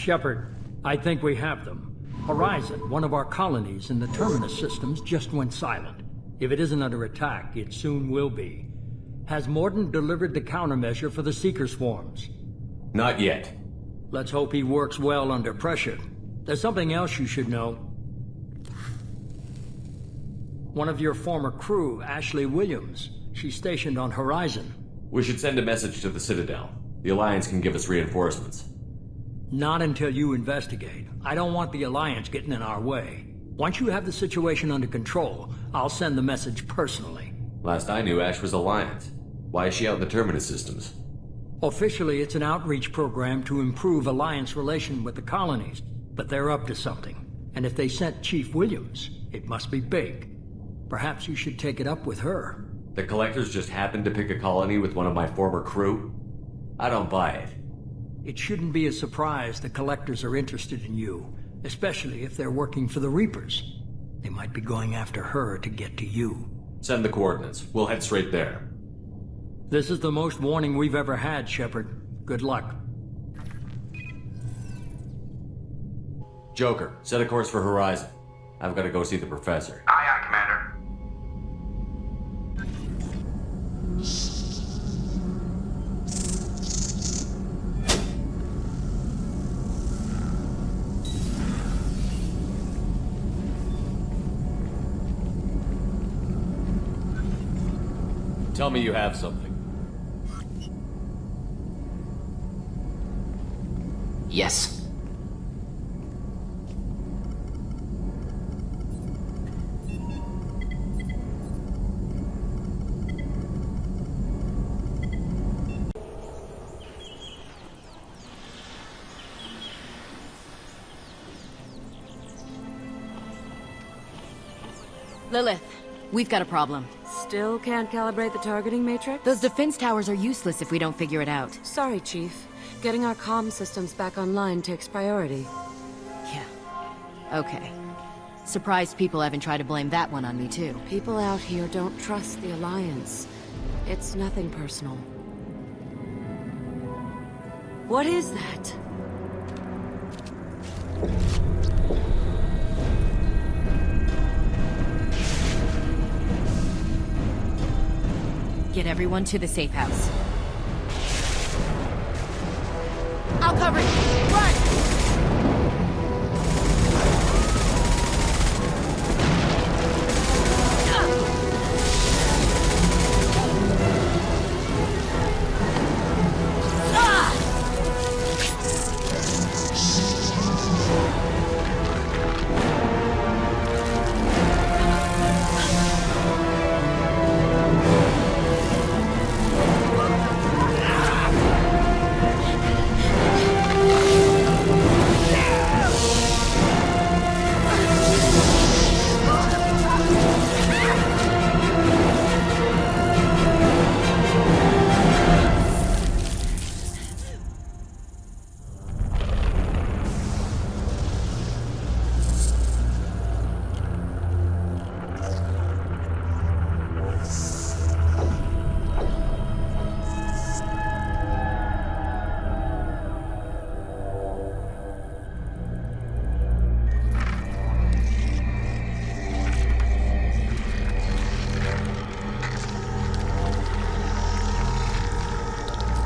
Shepard, I think we have them. Horizon, one of our colonies in the Terminus systems, just went silent. If it isn't under attack, it soon will be. Has Mordin delivered the countermeasure for the Seeker swarms? Not yet. Let's hope he works well under pressure. There's something else you should know. One of your former crew, Ashley Williams, she's stationed on Horizon. We should send a message to the Citadel. The Alliance can give us reinforcements. Not until you investigate. I don't want the Alliance getting in our way. Once you have the situation under control, I'll send the message personally. Last I knew, Ash was Alliance. Why is she out in the Terminus systems? Officially, it's an outreach program to improve Alliance relation with the colonies, but they're up to something. And if they sent Chief Williams, it must be big. Perhaps you should take it up with her. The Collectors just happened to pick a colony with one of my former crew? I don't buy it. It shouldn't be a surprise the Collectors are interested in you, especially if they're working for the Reapers. They might be going after her to get to you. Send the coordinates. We'll head straight there. This is the most warning we've ever had, Shepard. Good luck. Joker, set a course for Horizon. I've got to go see the Professor. Aye, aye, Commander. Tell me you have something. Yes. Lilith, we've got a problem. Still can't calibrate the targeting matrix? Those defense towers are useless if we don't figure it out. Sorry, Chief. Getting our comm systems back online takes priority. Yeah. Okay. Surprised people haven't tried to blame that one on me, too. People out here don't trust the Alliance. It's nothing personal. What is that? Get everyone to the safe house. I'll cover you! Run!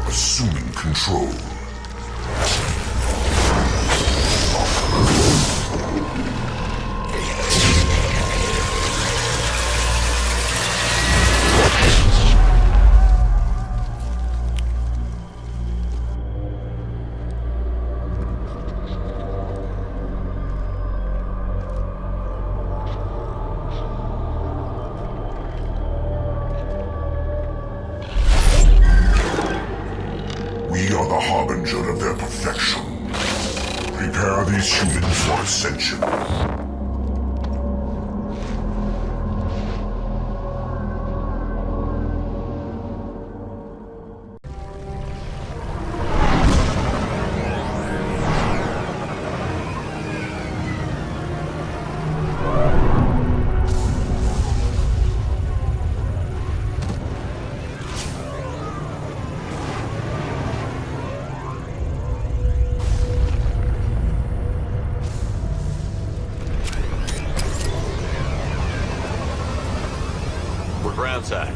Assuming control. We are the harbinger of their perfection. Prepare these humans for ascension. ground side.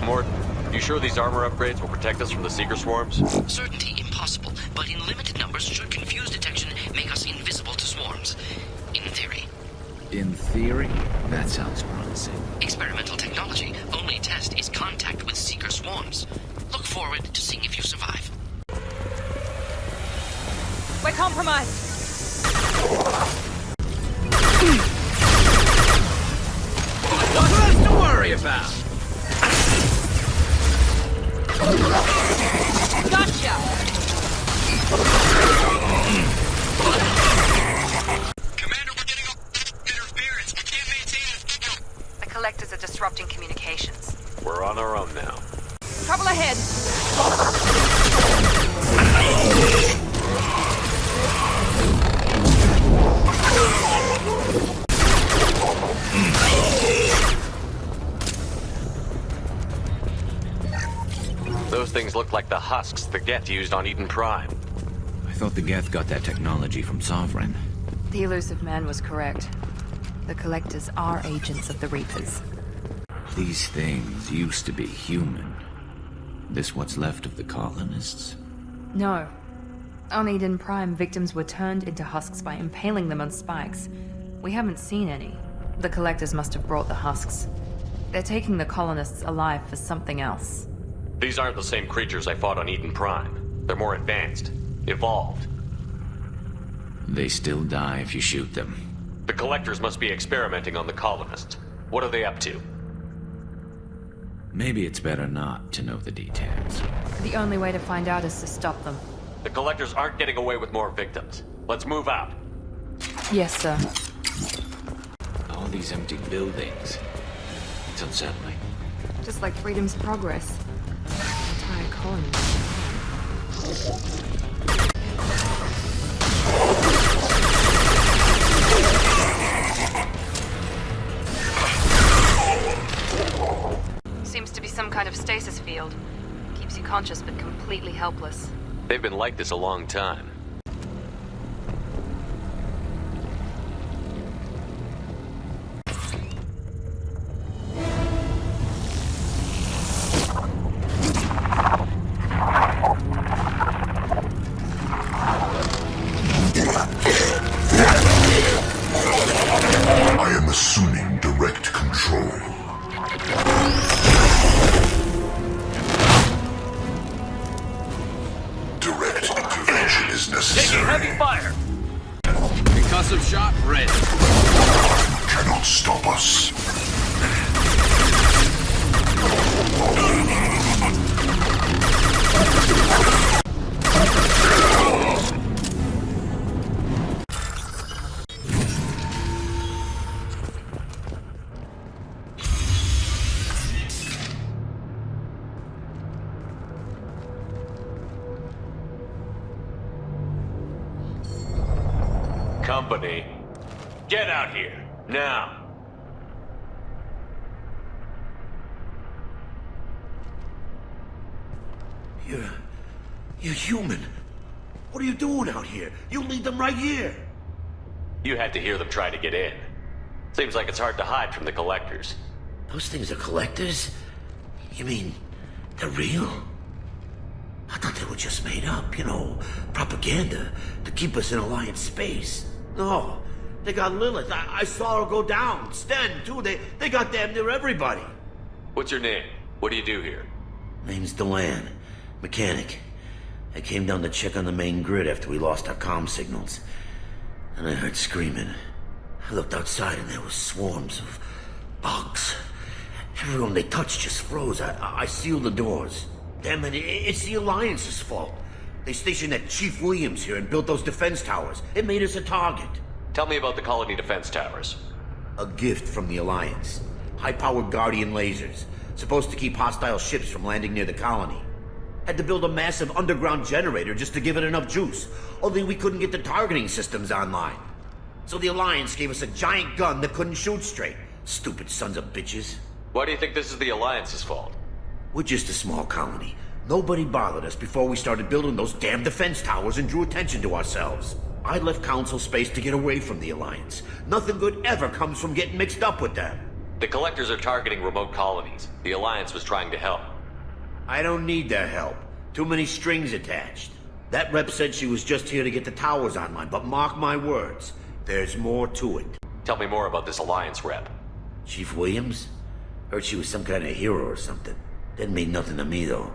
Mort, you sure these armor upgrades will protect us from the Seeker swarms? Certainty impossible, but in limited numbers should confuse detection make us invisible to swarms. In theory. In theory? That sounds promising. Experimental technology. Only test is contact with Seeker swarms. Look forward to seeing if you survive. We're compromised. Nothing else to worry about. Gotcha! Commander, we're getting interference. We can't maintain a signal. The collectors are disrupting communications. We're on our own now. Trouble ahead! Those things look like the husks the Geth used on Eden Prime. I thought the Geth got that technology from Sovereign. The Illusive Man was correct. The collectors are agents of the Reapers. These things used to be human. This what's left of the colonists? No. On Eden Prime, victims were turned into husks by impaling them on spikes. We haven't seen any. The collectors must have brought the husks. They're taking the colonists alive for something else. These aren't the same creatures I fought on Eden Prime. They're more advanced. Evolved. They still die if you shoot them. The collectors must be experimenting on the colonists. What are they up to? Maybe it's better not to know the details. The only way to find out is to stop them. The collectors aren't getting away with more victims. Let's move out. Yes, sir. All these empty buildings. It's unsettling. Just like Freedom's Progress. Entire colony. Seems to be some kind of stasis field. Keeps you conscious but completely helpless. They've been like this a long time. I am assuming direct control. Direct intervention is necessary. Heavy fire! Concussive shot ready. Cannot stop us. Company, get out here, now! You're human. What are you doing out here? You lead them right here. You had to hear them try to get in. Seems like it's hard to hide from the collectors. Those things are collectors? You mean, they're real? I thought they were just made up, propaganda to keep us in Alliance space. No, they got Lilith. I saw her go down. Sten, too. They got damn near everybody. What's your name? What do you do here? Name's Delan. Mechanic. I came down to check on the main grid after we lost our comm signals. And I heard screaming. I looked outside and there was swarms of bugs. Everyone they touched just froze. I sealed the doors. Damn it, it's the Alliance's fault. They stationed that Chief Williams here and built those defense towers. It made us a target. Tell me about the colony defense towers. A gift from the Alliance. High-powered Guardian lasers. Supposed to keep hostile ships from landing near the colony. Had to build a massive underground generator just to give it enough juice. Only we couldn't get the targeting systems online. So the Alliance gave us a giant gun that couldn't shoot straight. Stupid sons of bitches. Why do you think this is the Alliance's fault? We're just a small colony. Nobody bothered us before we started building those damn defense towers and drew attention to ourselves. I left Council space to get away from the Alliance. Nothing good ever comes from getting mixed up with them. The Collectors are targeting remote colonies. The Alliance was trying to help. I don't need their help. Too many strings attached. That rep said she was just here to get the towers online, but mark my words, there's more to it. Tell me more about this Alliance rep. Chief Williams? Heard she was some kind of hero or something. Didn't mean nothing to me, though.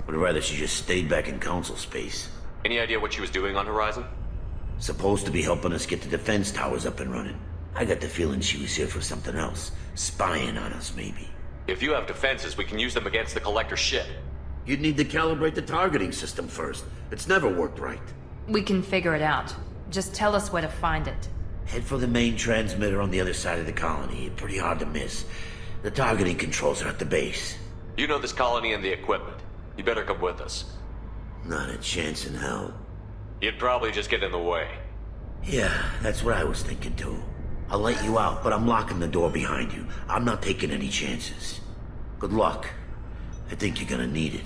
Would rather she just stayed back in council space. Any idea what she was doing on Horizon? Supposed to be helping us get the defense towers up and running. I got the feeling she was here for something else. Spying on us, maybe. If you have defenses, we can use them against the Collector ship. You'd need to calibrate the targeting system first. It's never worked right. We can figure it out. Just tell us where to find it. Head for the main transmitter on the other side of the colony. Pretty hard to miss. The targeting controls are at the base. You know this colony and the equipment. You better come with us. Not a chance in hell. You'd probably just get in the way. Yeah, that's what I was thinking too. I'll let you out, but I'm locking the door behind you. I'm not taking any chances. Good luck. I think you're gonna need it.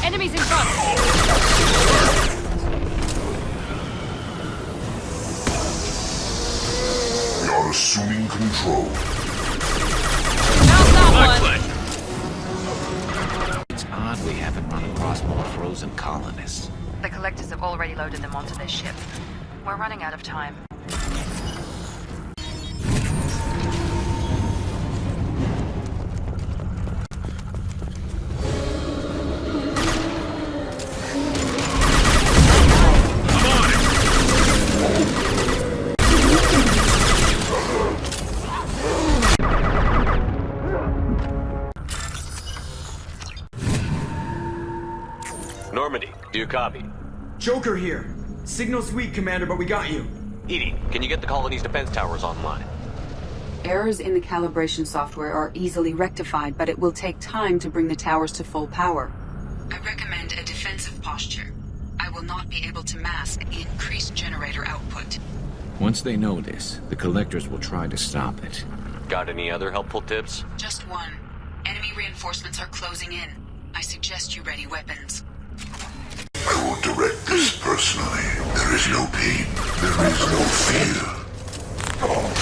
Enemies in front! We are assuming control. How's that one? It's odd we haven't run across more frozen colonists. The Collectors have already loaded them onto their ship. We're running out of time. Normandy, do you copy? Joker here. Signal's weak, Commander, but we got you. Edie, can you get the colony's defense towers online? Errors in the calibration software are easily rectified, but it will take time to bring the towers to full power. I recommend a defensive posture. I will not be able to mask the increased generator output. Once they know this, the Collectors will try to stop it. Got any other helpful tips? Just one. Enemy reinforcements are closing in. I suggest you ready weapons. I will direct this personally. There is no pain. There is no fear.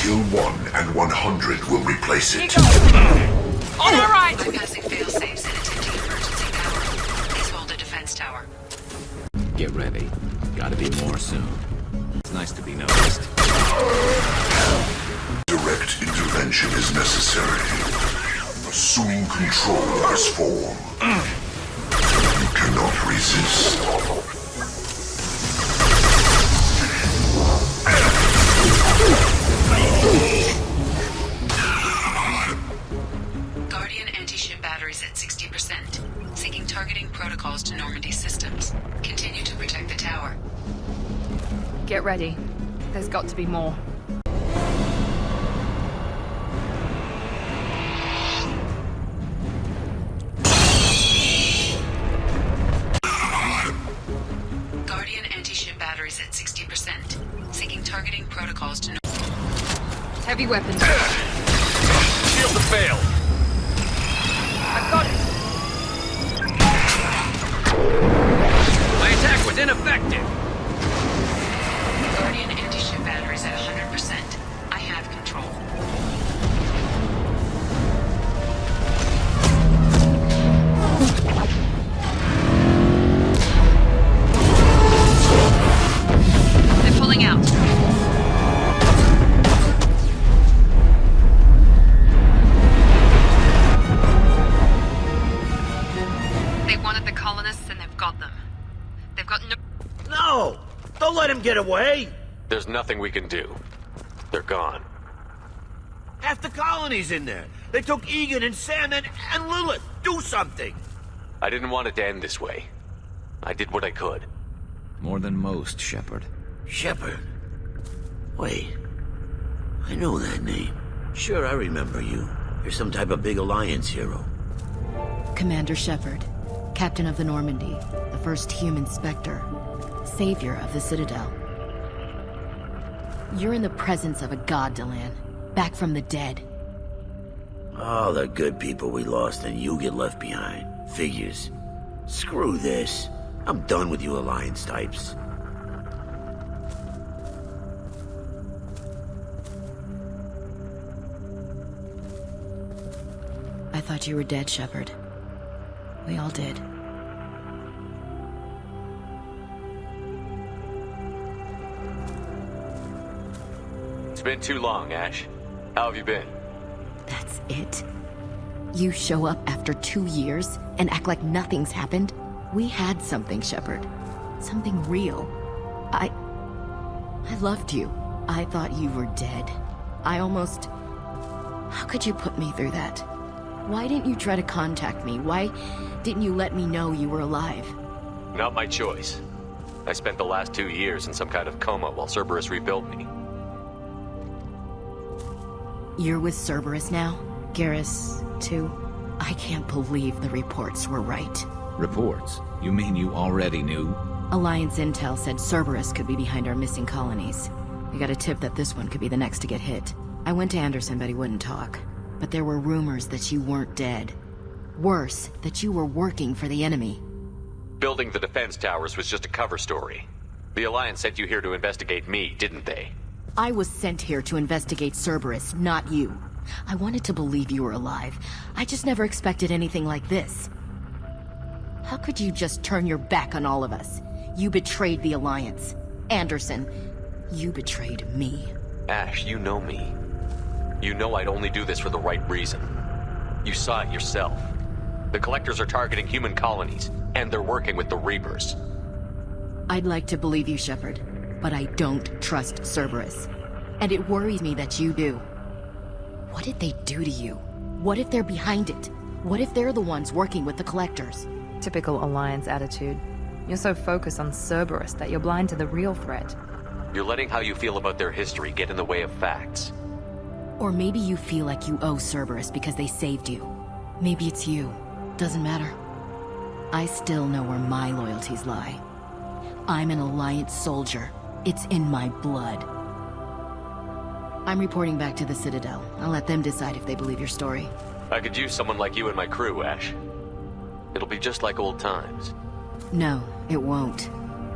Kill 1 and 100 will replace it. On our right! Bypassing failsafes and attempting emergency power. Please hold the defense tower. Get ready. Gotta be more soon. It's nice to be noticed. Direct intervention is necessary. Assuming control of this form. You cannot resist. Guardian anti-ship batteries at 60%. Seeking targeting protocols to Normandy systems. Continue to protect the tower. Get ready. There's got to be more. Guardian anti-ship batteries at 60%. Seeking targeting protocols to Heavy weapons. Shields have failed. I've got it! My attack was ineffective. Guardian anti-ship batteries at 100%. I have control. They're pulling out. They wanted the colonists and they've got them. They've got no... No! Don't let him get away! There's nothing we can do. They're gone. Half the colony's in there. They took Egan and Sam and Lilith. Do something! I didn't want it to end this way. I did what I could. More than most, Shepard. Shepard. Wait. I know that name. Sure, I remember you. You're some type of big Alliance hero. Commander Shepard, Captain of the Normandy, the first human Spectre, savior of the Citadel. You're in the presence of a god, Delan, back from the dead. All the good people we lost and you get left behind. Figures. Screw this. I'm done with you Alliance types. thought you were dead, Shepard. We all did. It's been too long, Ash. How have you been? That's it? You show up after 2 years and act like nothing's happened? We had something, Shepard. Something real. I loved you. I thought you were dead. How could you put me through that? Why didn't you try to contact me? Why didn't you let me know you were alive? Not my choice. I spent the last 2 years in some kind of coma while Cerberus rebuilt me. You're with Cerberus now? Garrus, too? I can't believe the reports were right. Reports? You mean you already knew? Alliance intel said Cerberus could be behind our missing colonies. We got a tip that this one could be the next to get hit. I went to Anderson, but he wouldn't talk. But there were rumors that you weren't dead. Worse, that you were working for the enemy. Building the defense towers was just a cover story. The Alliance sent you here to investigate me, didn't they? I was sent here to investigate Cerberus, not you. I wanted to believe you were alive. I just never expected anything like this. How could you just turn your back on all of us? You betrayed the Alliance. Anderson, you betrayed me. Ash, you know me. You know I'd only do this for the right reason. You saw it yourself. The Collectors are targeting human colonies, and they're working with the Reapers. I'd like to believe you, Shepard, but I don't trust Cerberus. And it worries me that you do. What did they do to you? What if they're behind it? What if they're the ones working with the Collectors? Typical Alliance attitude. You're so focused on Cerberus that you're blind to the real threat. You're letting how you feel about their history get in the way of facts. Or maybe you feel like you owe Cerberus because they saved you. Maybe it's you. Doesn't matter. I still know where my loyalties lie. I'm an Alliance soldier. It's in my blood. I'm reporting back to the Citadel. I'll let them decide if they believe your story. I could use someone like you in my crew, Ash. It'll be just like old times. No, it won't.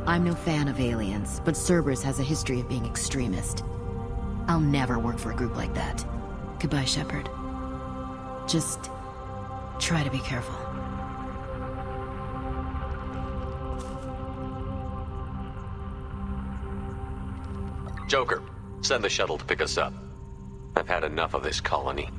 I'm no fan of aliens, but Cerberus has a history of being extremist. I'll never work for a group like that. Goodbye, Shepard. Just try to be careful. Joker, send the shuttle to pick us up. I've had enough of this colony.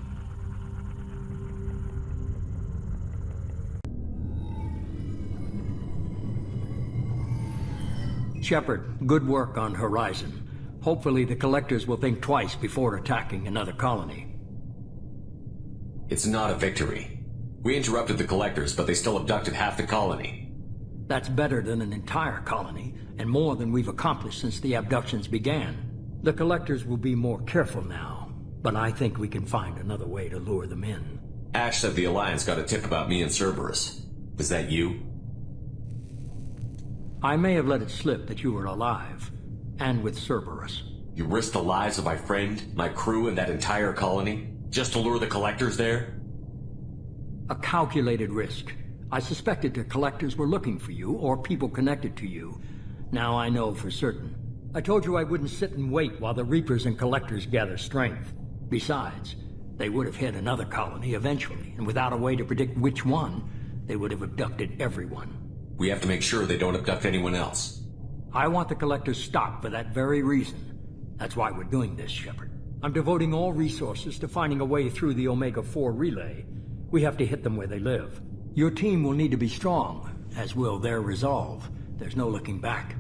Shepard, good work on Horizon. Hopefully the Collectors will think twice before attacking another colony. It's not a victory. We interrupted the Collectors, but they still abducted half the colony. That's better than an entire colony, and more than we've accomplished since the abductions began. The Collectors will be more careful now, but I think we can find another way to lure them in. Ash said the Alliance got a tip about me and Cerberus. Was that you? I may have let it slip that you were alive, and with Cerberus. You risked the lives of my friend, my crew, and that entire colony, just to lure the Collectors there? A calculated risk. I suspected the Collectors were looking for you, or people connected to you. Now I know for certain. I told you I wouldn't sit and wait while the Reapers and Collectors gather strength. Besides, they would have hit another colony eventually, and without a way to predict which one, they would have abducted everyone. We have to make sure they don't abduct anyone else. I want the Collectors stopped for that very reason. That's why we're doing this, Shepard. I'm devoting all resources to finding a way through the Omega-4 relay. We have to hit them where they live. Your team will need to be strong, as will their resolve. There's no looking back.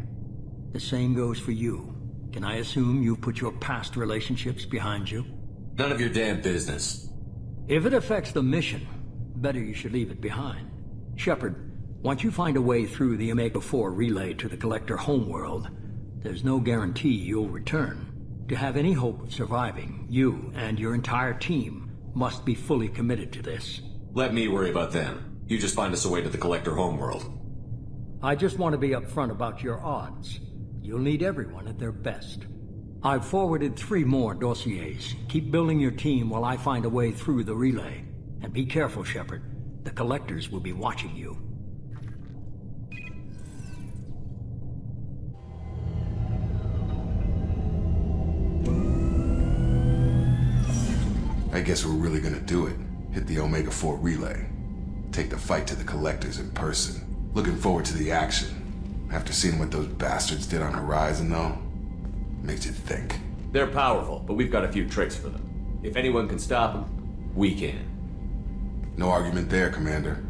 The same goes for you. Can I assume you've put your past relationships behind you? None of your damn business. If it affects the mission, better you should leave it behind. Shepard, once you find a way through the Omega-4 relay to the Collector homeworld, there's no guarantee you'll return. To have any hope of surviving, you and your entire team must be fully committed to this. Let me worry about them. You just find us a way to the Collector homeworld. I just want to be upfront about your odds. You'll need everyone at their best. I've forwarded 3 more dossiers. Keep building your team while I find a way through the relay. And be careful, Shepard. The Collectors will be watching you. I guess we're really gonna do it. hit the Omega-4 relay. Take the fight to the Collectors in person. Looking forward to the action. After seeing what those bastards did on Horizon, though, makes you think. They're powerful, but we've got a few tricks for them. If anyone can stop them, we can. No argument there, Commander.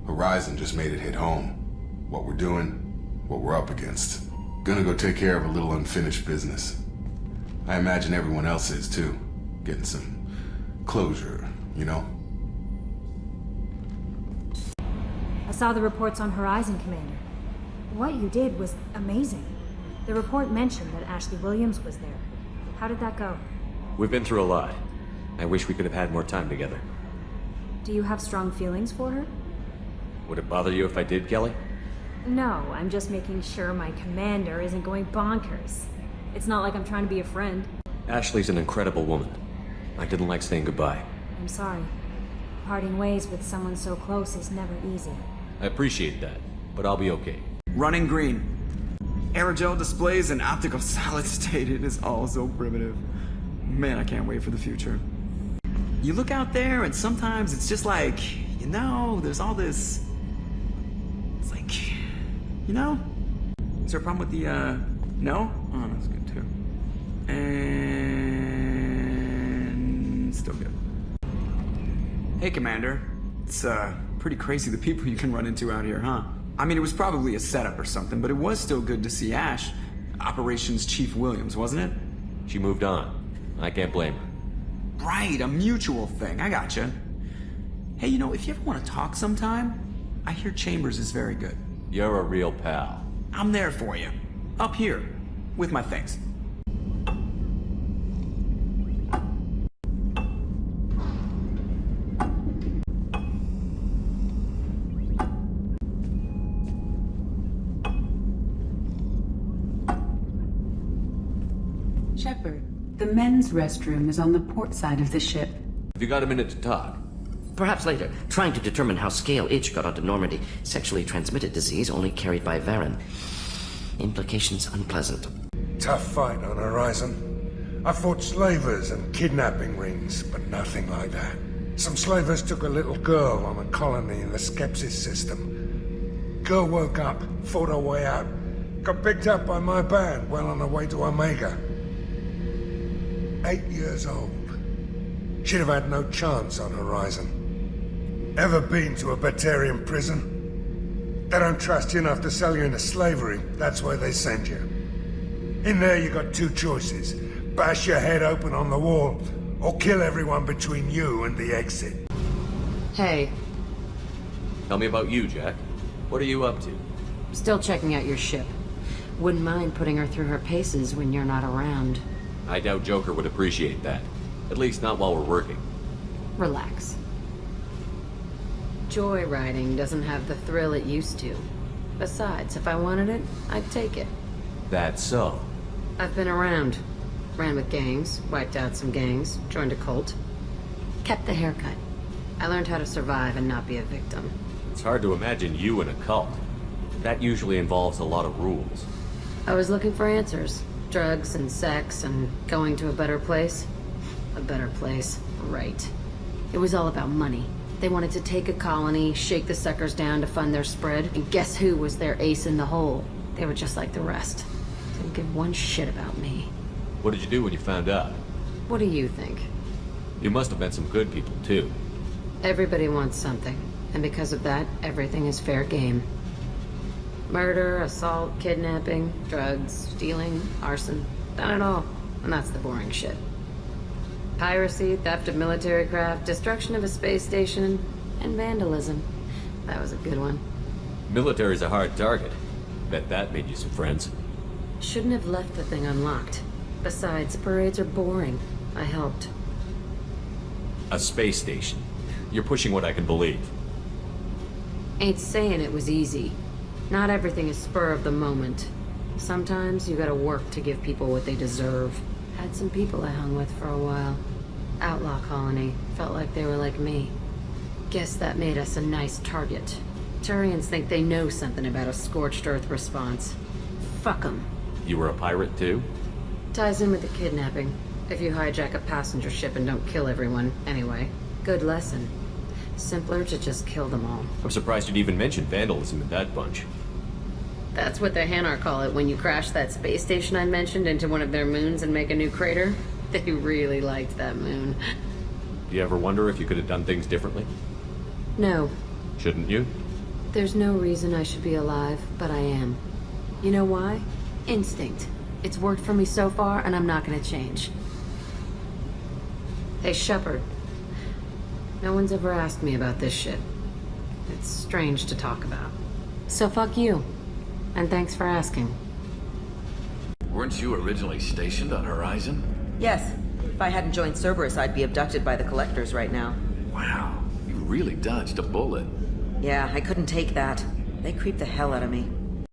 Horizon just made it hit home. What we're doing, what we're up against. Gonna go take care of a little unfinished business. I imagine everyone else is too. Getting some closure, you know? I saw the reports on Horizon, Commander. What you did was amazing. The report mentioned that Ashley Williams was there. How did that go? We've been through a lot. I wish we could have had more time together. Do you have strong feelings for her? Would it bother you if I did, Kelly? No, I'm just making sure my commander isn't going bonkers. It's not like I'm trying to be a friend. Ashley's an incredible woman. I didn't like saying goodbye. I'm sorry. Parting ways with someone so close is never easy. I appreciate that, but I'll be okay. Running green. Aerogel displays and optical solid state. It is all so primitive. Man, I can't wait for the future. You look out there and sometimes it's just like, you know, there's all this... It's like, you know? Is there a problem with the, no? Oh, that's good too. And... still good. Hey, Commander. It's, pretty crazy the people you can run into out here, huh? I mean, it was probably a setup or something, but it was still good to see Ash. Operations Chief Williams, wasn't it? She moved on. I can't blame her. Right, a mutual thing. I gotcha. Hey, you know, if you ever want to talk sometime, I hear Chambers is very good. You're a real pal. I'm there for you. Up here. With my things. Shepard, the men's restroom is on the port side of the ship. Have you got a minute to talk? Perhaps later. Trying to determine how Scale H got onto Normandy. Sexually transmitted disease only carried by Varen. Implications unpleasant. Tough fight on Horizon. I fought slavers and kidnapping rings, but nothing like that. Some slavers took a little girl on a colony in the Skepsis system. Girl woke up, fought her way out, got picked up by my band well on her way to Omega. 8 years old. She'd have had no chance on Horizon. Ever been to a Batarian prison? They don't trust you enough to sell you into slavery. That's where they send you. In there you got two choices. Bash your head open on the wall, or kill everyone between you and the exit. Hey, Tell me about you, Jack. What are you up to? still checking out your ship. Wouldn't mind putting her through her paces when you're not around. I doubt Joker would appreciate that. At least not while we're working. Relax. Joyriding doesn't have the thrill it used to. Besides, if I wanted it, I'd take it. That's so. I've been around. Ran with gangs, wiped out some gangs, joined a cult. Kept the haircut. I learned how to survive and not be a victim. It's hard to imagine you in a cult. That usually involves a lot of rules. I was looking for answers. Drugs and sex and going to a better place. A better place, right. It was all about money. They wanted to take a colony, shake the suckers down to fund their spread, and guess who was their ace in the hole? They were just like the rest. Didn't give one shit about me. What did you do when you found out? What do you think? You must have met some good people, too. Everybody wants something, and because of that, everything is fair game. Murder, assault, kidnapping, drugs, stealing, arson, done it all. And that's the boring shit. Piracy, theft of military craft, destruction of a space station, and vandalism. That was a good one. Military's a hard target. Bet that made you some friends. Shouldn't have left the thing unlocked. Besides, parades are boring. I helped. A space station. You're pushing what I can believe. Ain't saying it was easy. Not everything is spur of the moment. Sometimes you gotta work to give people what they deserve. Had some people I hung with for a while. Outlaw colony. Felt like they were like me. Guess that made us a nice target. Turians think they know something about a scorched earth response. Fuck 'em. You were a pirate, too? Ties in with the kidnapping. If you hijack a passenger ship and don't kill everyone, anyway. Good lesson. Simpler to just kill them all. I'm surprised you'd even mention vandalism in that bunch. That's what the Hanar call it when you crash that space station I mentioned into one of their moons and make a new crater. They really liked that moon. Do you ever wonder if you could have done things differently? No. Shouldn't you? There's no reason I should be alive, but I am. You know why? Instinct. It's worked for me so far, and I'm not gonna change. Hey, Shepard. No one's ever asked me about this shit. It's strange to talk about. So fuck you. And thanks for asking. Weren't you originally stationed on Horizon? Yes. If I hadn't joined Cerberus, I'd be abducted by the Collectors right now. Wow, you really dodged a bullet. Yeah, I couldn't take that. They creeped the hell out of me.